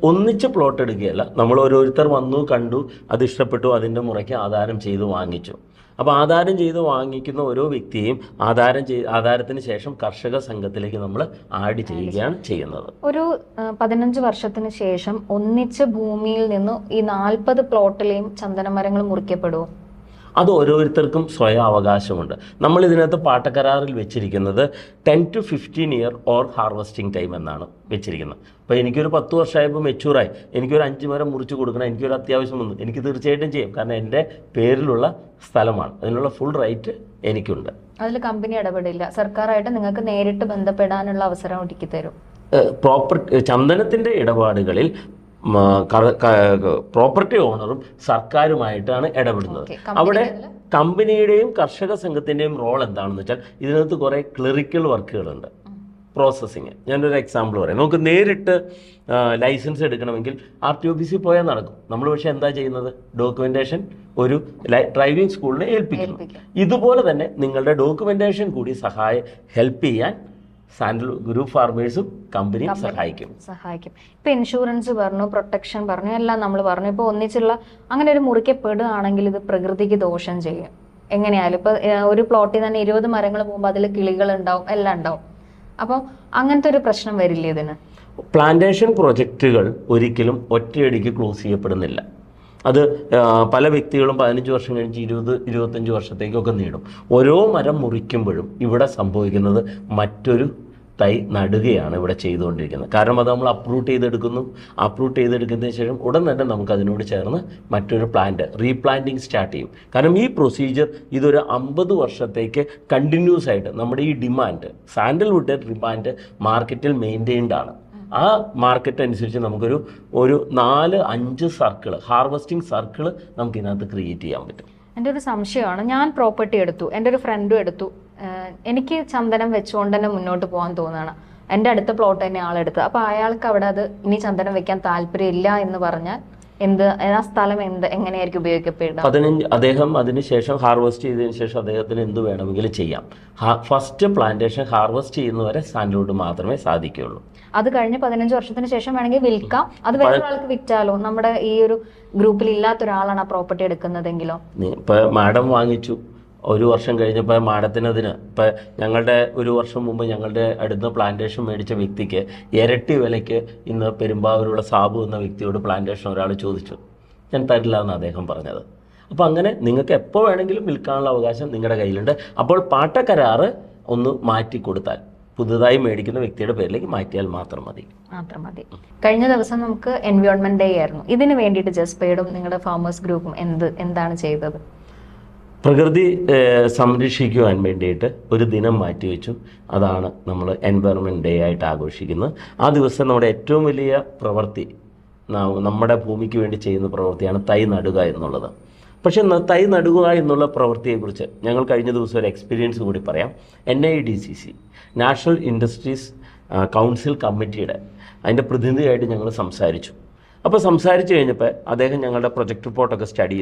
ഒന്നിച്ച് പ്ലോട്ട് എടുക്കുകയല്ല, നമ്മൾ ഓരോരുത്തർ വന്നു, കണ്ടു, അത് ഇഷ്ടപ്പെട്ടു, അതിൻ്റെ മുറയ്ക്ക് ആധാരം ചെയ്ത് വാങ്ങിച്ചു. അപ്പോൾ ആധാരം ചെയ്ത് വാങ്ങിക്കുന്ന ഓരോ വ്യക്തിയെയും ആധാരത്തിന് ശേഷം കർഷക സംഘത്തിലേക്ക് നമ്മൾ ആഡ് ചെയ്യുകയാണ് ചെയ്യുന്നത്. ഒരു 15 വർഷത്തിന് ശേഷം ഒന്നിച്ച് ഭൂമിയിൽ നിന്ന് ഈ 40 പ്ലോട്ടിലെയും ചന്ദനമരങ്ങൾ മുറിക്കപ്പെടുമോ? അത് ഓരോരുത്തർക്കും സ്വയം അവകാശമുണ്ട്. നമ്മൾ ഇതിനകത്ത് പാട്ടക്കരാറിൽ വെച്ചിരിക്കുന്നത് 10 to 15 year or harvesting time എന്നാണ് വെച്ചിരിക്കുന്നത്. അപ്പോൾ എനിക്കൊരു 10 വർഷമായപ്പോൾ മെച്യൂറായി, എനിക്കൊരു 5 മരം മുറിച്ച് കൊടുക്കണം, എനിക്കൊരു അത്യാവശ്യം വന്നു, എനിക്ക് തീർച്ചയായിട്ടും ചെയ്യും. കാരണം എൻ്റെ പേരിലുള്ള സ്ഥലമാണ്, അതിനുള്ള ഫുൾ റൈറ്റ് എനിക്കുണ്ട്. അതിൽ കമ്പനി ഇടപെടില്ല, സർക്കാരായിട്ട് നിങ്ങൾക്ക് നേരിട്ട് ബന്ധപ്പെടാനുള്ള അവസരം ഒരുക്കി തരും. ചന്ദനത്തിൻ്റെ ഇടപാടുകളിൽ പ്രോപ്പർട്ടി ഓണറും സർക്കാരുമായിട്ടാണ് ഇടപെടുന്നത്. അവിടെ കമ്പനിയുടെയും കർഷക സംഘത്തിൻ്റെയും റോൾ എന്താണെന്ന് വെച്ചാൽ, ഇതിനകത്ത് കുറേ ക്ലറിക്കൽ വർക്കുകളുണ്ട്, പ്രോസസ്സിങ്. ഞാനൊരു എക്സാമ്പിൾ പറയാം. നമുക്ക് നേരിട്ട് ലൈസൻസ് എടുക്കണമെങ്കിൽ RTOPC പോയാൽ നടക്കും. നമ്മൾ പക്ഷേ എന്താ ചെയ്യുന്നത്? ഡോക്യുമെൻറ്റേഷൻ ഒരു ഡ്രൈവിംഗ് സ്കൂളിനെ ഏൽപ്പിക്കുന്നു. ഇതുപോലെ തന്നെ നിങ്ങളുടെ ഡോക്യുമെൻറ്റേഷൻ കൂടി ഹെൽപ്പ് ചെയ്യാൻ സാൻഡൽ ഗ്രൂപ്പ് ഫാർമേഴ്സും കമ്പനിയും സഹായിക്കും. ഇപ്പൊ ഇൻഷുറൻസ് പറഞ്ഞു, പ്രൊട്ടക്ഷൻ പറഞ്ഞു, എല്ലാം നമ്മൾ പറഞ്ഞു. ഇപ്പൊ ഒന്നിച്ചുള്ള അങ്ങനെ ഒരു മുറിക്കപ്പെടുകയാണെങ്കിൽ ഇത് പ്രകൃതിക്ക് ദോഷം ചെയ്യും. എങ്ങനെയായാലും ഇപ്പൊ ഒരു പ്ലോട്ടിൽ തന്നെ 20 മരങ്ങൾ പോകുമ്പോൾ അതിൽ കിളികൾ ഉണ്ടാവും, എല്ലാം ഉണ്ടാവും. അപ്പം അങ്ങനത്തെ ഒരു പ്രശ്നം വരില്ല ഇതിന്? പ്ലാന്റേഷൻ പ്രൊജക്റ്റുകൾ ഒരിക്കലും ഒറ്റയടിക്ക് ക്ലോസ് ചെയ്യപ്പെടുന്നില്ല. അത് പല വ്യക്തികളും 15 വർഷം കഴിഞ്ഞ് 20-25 വർഷത്തേക്കൊക്കെ നീടും. ഓരോ മരം മുറിക്കുമ്പോഴും ഇവിടെ സംഭവിക്കുന്നത് മറ്റൊരു തൈ നടുകയാണ് ഇവിടെ ചെയ്തുകൊണ്ടിരിക്കുന്നത്. കാരണം അത് നമ്മൾ അപ്രൂട്ട് ചെയ്തെടുക്കുന്നതിന് ശേഷം ഉടൻ തന്നെ നമുക്ക് അതിനോട് ചേർന്ന് മറ്റൊരു റീപ്ലാന്റിങ് സ്റ്റാർട്ട് ചെയ്യും. കാരണം ഈ പ്രൊസീജിയർ ഇതൊരു 50 വർഷത്തേക്ക് കണ്ടിന്യൂസ് ആയിട്ട് നമ്മുടെ ഈ ഡിമാൻഡ്, സാൻഡൽവുഡ് ഡിമാൻഡ് മാർക്കറ്റിൽ മെയിൻറ്റെയിൻഡ് ആണ്. ആ മാർക്കറ്റ് അനുസരിച്ച് നമുക്കൊരു 4-5 സർക്കിൾ, ഹാർവെസ്റ്റിംഗ് സർക്കിൾ നമുക്ക് ഇതിനകത്ത് ക്രിയേറ്റ് ചെയ്യാൻ പറ്റും. എൻ്റെ ഒരു സംശയമാണ്, ഞാൻ പ്രോപ്പർട്ടി എടുത്തു, എൻ്റെ ഒരു ഫ്രണ്ടും എടുത്തു, എനിക്ക് ചന്ദനം വെച്ചുകൊണ്ട് തന്നെ മുന്നോട്ട് പോകാൻ തോന്നുകയാണ്. എൻ്റെ അടുത്ത പ്ലോട്ട് തന്നെ ആളെടുത്ത്, അപ്പോൾ അയാൾക്ക് അവിടെ അത് ഇനി ചന്ദനം വെക്കാൻ താല്പര്യമില്ല എന്ന് പറഞ്ഞാൽ ആ സ്ഥലം എങ്ങനെയായിരിക്കും ഉപയോഗിക്കപ്പെടുക? അദ്ദേഹം അതിനുശേഷം ഹാർവെസ്റ്റ് ചെയ്തതിന് ശേഷം അദ്ദേഹത്തിന് എന്ത് വേണമെങ്കിലും ചെയ്യാം. ഫസ്റ്റ് പ്ലാന്റേഷൻ ഹാർവെസ്റ്റ് ചെയ്യുന്നവരെ സാൻഡൽവുഡ് മാത്രമേ സാധിക്കുകയുള്ളൂ. അത് കഴിഞ്ഞ് 15 വർഷത്തിന് ശേഷം വേണമെങ്കിൽ വിൽക്കാം. അത് വേറൊരാൾക്ക് വിറ്റാലോ? നമ്മുടെ ഈ ഒരു ഗ്രൂപ്പിൽ ഇല്ലാത്ത ഒരാളാണ് ആ പ്രോപ്പർട്ടി എടുക്കുന്നതെങ്കിലോ? ഇപ്പൊ മാഡം വാങ്ങിച്ചു, 1 വർഷം കഴിഞ്ഞപ്പോൾ മാഡത്തിനതിന് ഇപ്പം ഞങ്ങളുടെ 1 വർഷം മുമ്പ് ഞങ്ങളുടെ അടുത്ത പ്ലാന്റേഷൻ മേടിച്ച വ്യക്തിക്ക് ഇരട്ടി വിലയ്ക്ക് ഇന്ന് പെരുമ്പാവൂരുള്ള സാബു എന്ന വ്യക്തിയോട് പ്ലാന്റേഷൻ ഒരാൾ ചോദിച്ചു. ഞാൻ തരില്ല എന്ന് അദ്ദേഹം പറഞ്ഞത്. അപ്പോൾ അങ്ങനെ നിങ്ങൾക്ക് എപ്പോൾ വേണമെങ്കിലും വിൽക്കാനുള്ള അവകാശം നിങ്ങളുടെ കയ്യിലുണ്ട്. അപ്പോൾ പാട്ടക്കരാറ് ഒന്ന് മാറ്റിക്കൊടുത്താൽ, പുതുതായി മേടിക്കുന്ന വ്യക്തിയുടെ പേരിലേക്ക് മാറ്റിയാൽ മാത്രം മതി. കഴിഞ്ഞ ദിവസം നമുക്ക് എൻവയോൺമെന്റ് ഡേ ആയിരുന്നു. ഇതിന് വേണ്ടിയിട്ട് ജസ്പേഡും നിങ്ങളുടെ ഫാമേഴ്സ് ഗ്രൂപ്പും എന്താണ് ചെയ്തത്? പ്രകൃതി സംരക്ഷിക്കുവാൻ വേണ്ടിയിട്ട് ഒരു ദിനം മാറ്റിവെച്ചു. അതാണ് നമ്മൾ എൻവയോൺമെൻറ്റ് ഡേ ആയിട്ട് ആഘോഷിക്കുന്നത്. ആ ദിവസം നമ്മുടെ ഏറ്റവും വലിയ പ്രവൃത്തി, നമ്മുടെ ഭൂമിക്ക് വേണ്ടി ചെയ്യുന്ന പ്രവൃത്തിയാണ് തൈ നടുക എന്നുള്ളത്. പക്ഷേ തൈ നടുക എന്നുള്ള പ്രവൃത്തിയെക്കുറിച്ച് ഞങ്ങൾ കഴിഞ്ഞ ദിവസം ഒരു എക്സ്പീരിയൻസ് കൂടി പറയാം. NIDCC, നാഷണൽ ഇൻഡസ്ട്രീസ് കൗൺസിൽ കമ്മിറ്റിയുടെ അതിൻ്റെ പ്രതിനിധിയായിട്ട് ഞങ്ങൾ സംസാരിച്ചു. അപ്പോൾ സംസാരിച്ച് കഴിഞ്ഞപ്പോൾ അദ്ദേഹം ഞങ്ങളുടെ പ്രൊജക്ട് റിപ്പോർട്ടൊക്കെ സ്റ്റഡി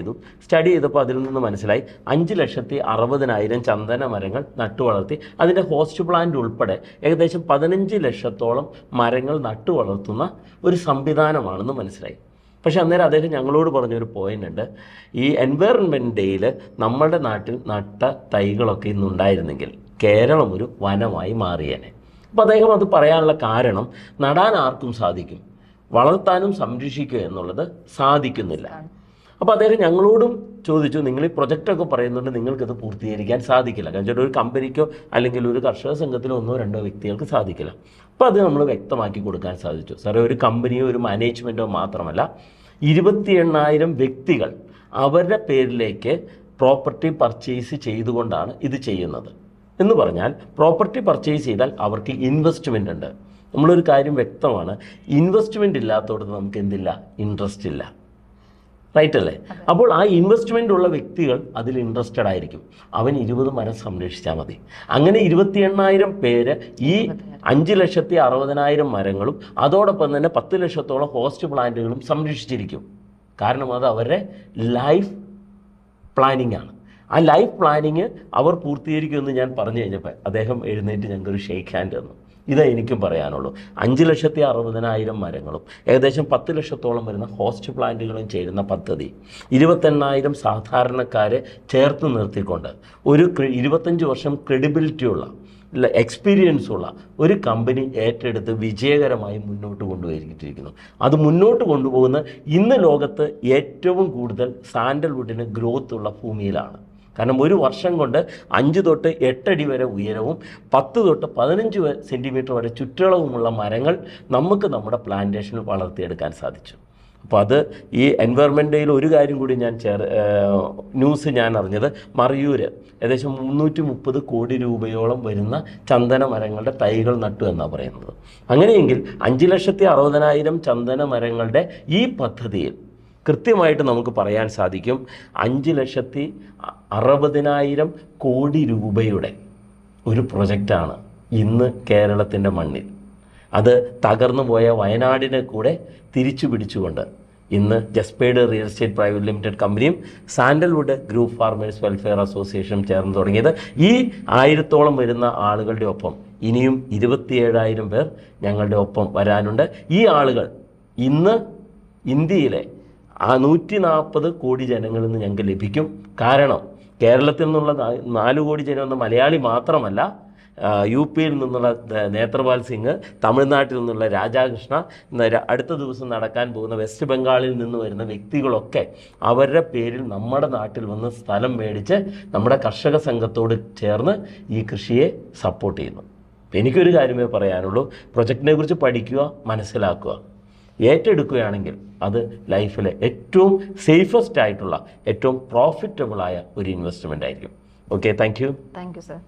ചെയ്തപ്പോൾ അതിൽ നിന്ന് മനസ്സിലായി 5,60,000 ചന്ദന മരങ്ങൾ നട്ടുവളർത്തി അതിൻ്റെ ഹോസ്റ്റ് പ്ലാന്റ് ഉൾപ്പെടെ ഏകദേശം 15 ലക്ഷത്തോളം മരങ്ങൾ നട്ടുവളർത്തുന്ന ഒരു സംവിധാനമാണെന്ന് മനസ്സിലായി. പക്ഷേ അന്നേരം അദ്ദേഹം ഞങ്ങളോട് പറഞ്ഞൊരു പോയിൻ്റ് ഉണ്ട്, ഈ എൻവയറൺമെൻറ്റ് ഡേയിൽ നമ്മുടെ നാട്ടിൽ നട്ട തൈകളൊക്കെ ഇന്നുണ്ടായിരുന്നെങ്കിൽ കേരളം ഒരു വനമായി മാറിയേനെ. അപ്പോൾ അദ്ദേഹം അത് പറയാനുള്ള കാരണം, നടാൻ ആർക്കും സാധിക്കും, വളർത്താനും സംരക്ഷിക്കുക എന്നുള്ളത് സാധിക്കുന്നില്ല. അപ്പോൾ അദ്ദേഹം ഞങ്ങളോടും ചോദിച്ചു, നിങ്ങൾ ഈ പ്രൊജക്റ്റൊക്കെ പറയുന്നുണ്ട്, നിങ്ങൾക്കത് പൂർത്തീകരിക്കാൻ സാധിക്കില്ല. കാരണം ഒരു കമ്പനിക്കോ അല്ലെങ്കിൽ ഒരു കർഷക സംഘത്തിലോ 1-2 വ്യക്തികൾക്ക് സാധിക്കില്ല. അപ്പോൾ അത് നമ്മൾ വ്യക്തമാക്കി കൊടുക്കാൻ സാധിച്ചു. സാറേ, ഒരു കമ്പനിയോ ഒരു മാനേജ്മെൻറ്റോ മാത്രമല്ല, 28,000 വ്യക്തികൾ അവരുടെ പേരിലേക്ക് പ്രോപ്പർട്ടി പർച്ചേസ് ചെയ്തുകൊണ്ടാണ് ഇത് ചെയ്യുന്നത്. എന്ന് പറഞ്ഞാൽ പ്രോപ്പർട്ടി പർച്ചേസ് ചെയ്താൽ അവർക്ക് ഇൻവെസ്റ്റ്മെൻ്റ് ഉണ്ട്. നമ്മളൊരു കാര്യം വ്യക്തമാണ്, ഇൻവെസ്റ്റ്മെൻ്റ് ഇല്ലാത്തടത്ത് നമുക്ക് എന്തില്ല, ഇൻട്രസ്റ്റ് ഇല്ല. റൈറ്റ് അല്ലേ? അപ്പോൾ ആ ഇൻവെസ്റ്റ്മെൻ്റ് ഉള്ള വ്യക്തികൾ അതിൽ ഇൻട്രസ്റ്റഡ് ആയിരിക്കും. അവൻ 20 മരം സംരക്ഷിച്ചാൽ മതി. അങ്ങനെ 28,000 പേര് ഈ 5,60,000 മരങ്ങളും അതോടൊപ്പം തന്നെ 10 ലക്ഷത്തോളം ഹോസ്റ്റ് പ്ലാന്റുകളും സംരക്ഷിച്ചിരിക്കും. കാരണം അത് അവരുടെ ലൈഫ് പ്ലാനിങ് ആണ്. ആ ലൈഫ് പ്ലാനിങ് അവർ പൂർത്തീകരിക്കുമെന്ന് ഞാൻ പറഞ്ഞു കഴിഞ്ഞപ്പോൾ അദ്ദേഹം എഴുന്നേറ്റ് ഞങ്ങൾക്കൊരു ഷേക്ക് ഹാൻഡ് തന്നു. ഇതേ എനിക്കും പറയാനുള്ളൂ. 5,60,000 മരങ്ങളും ഏകദേശം 10 ലക്ഷത്തോളം വരുന്ന ഹോസ്റ്റ് പ്ലാന്റുകളും ചേരുന്ന പദ്ധതി 28,000 സാധാരണക്കാരെ ചേർത്ത് നിർത്തിക്കൊണ്ട് ഒരു 25 വർഷം ക്രെഡിബിലിറ്റിയുള്ള എക്സ്പീരിയൻസ് ഉള്ള ഒരു കമ്പനി ഏറ്റെടുത്ത് വിജയകരമായി മുന്നോട്ട് കൊണ്ടുപോയിരിക്കുന്നു. അത് മുന്നോട്ട് കൊണ്ടുപോകുന്ന ഇന്ന് ലോകത്ത് ഏറ്റവും കൂടുതൽ സാൻഡൽവുഡിന് ഗ്രോത്ത് ഉള്ള ഭൂമിയിലാണ്. കാരണം ഒരു വർഷം കൊണ്ട് 5 തൊട്ട് 8 അടി വരെ ഉയരവും 10 തൊട്ട് 15 സെൻറ്റിമീറ്റർ വരെ ചുറ്റളവുമുള്ള മരങ്ങൾ നമുക്ക് നമ്മുടെ പ്ലാന്റേഷനിൽ വളർത്തിയെടുക്കാൻ സാധിച്ചു. അപ്പോൾ അത് ഈ എൻവയറൺമെൻറ്റ് ഡേയിൽ ഒരു കാര്യം കൂടി ഞാൻ ന്യൂസ് ഞാൻ അറിഞ്ഞത്, മറയൂർ ഏകദേശം 330 കോടി രൂപയോളം വരുന്ന ചന്ദന മരങ്ങളുടെ തൈകൾ നട്ടു എന്നാണ് പറയുന്നത്. അങ്ങനെയെങ്കിൽ 5,60,000 ചന്ദന മരങ്ങളുടെ ഈ പദ്ധതിയിൽ കൃത്യമായിട്ട് നമുക്ക് പറയാൻ സാധിക്കും 5,60,000 കോടി രൂപയുടെ ഒരു പ്രൊജക്റ്റാണ് ഇന്ന് കേരളത്തിൻ്റെ മണ്ണിൽ. അത് തകർന്നു പോയ വയനാടിനെ കൂടെ തിരിച്ചു പിടിച്ചുകൊണ്ട് ഇന്ന് ജസ്പേഡ് റിയൽ എസ്റ്റേറ്റ് പ്രൈവറ്റ് ലിമിറ്റഡ് കമ്പനിയും സാൻഡൽവുഡ് ഗ്രൂപ്പ് ഫാർമേഴ്സ് വെൽഫെയർ അസോസിയേഷനും ചേർന്ന് തുടങ്ങിയത്. ഈ 1000-ഓളം വരുന്ന ആളുകളുടെ ഒപ്പം ഇനിയും 27,000 പേർ ഞങ്ങളുടെ ഒപ്പം വരാനുണ്ട്. ഈ ആളുകൾ ഇന്ന് ഇന്ത്യയിലെ 140 കോടി ജനങ്ങളിൽ നിന്ന് ഞങ്ങൾക്ക് ലഭിക്കും. കാരണം കേരളത്തിൽ നിന്നുള്ള 4 കോടി ജനം എന്ന മലയാളി മാത്രമല്ല, UP-യിൽ നിന്നുള്ള നേത്രപാൽ സിംഗ്, തമിഴ്നാട്ടിൽ നിന്നുള്ള രാധാകൃഷ്ണ, അടുത്ത ദിവസം നടക്കാൻ പോകുന്ന വെസ്റ്റ് ബംഗാളിൽ നിന്ന് വരുന്ന വ്യക്തികളൊക്കെ അവരുടെ പേരിൽ നമ്മുടെ നാട്ടിൽ വന്ന് സ്ഥലം മേടിച്ച് നമ്മുടെ കർഷക സംഘത്തോട് ചേർന്ന് ഈ കൃഷിയെ സപ്പോർട്ട് ചെയ്യുന്നു. എനിക്കൊരു കാര്യമേ പറയാനുള്ളൂ, പ്രൊജക്റ്റിനെ കുറിച്ച് പഠിക്കുക, മനസ്സിലാക്കുക, ഏറ്റെടുക്കുകയാണെങ്കിൽ അത് ലൈഫിലെ ഏറ്റവും സേഫസ്റ്റ് ആയിട്ടുള്ള ഏറ്റവും പ്രോഫിറ്റബിളായ ഒരു ഇൻവെസ്റ്റ്മെൻ്റ് ആയിരിക്കും. Okay, thank you. Thank you sir.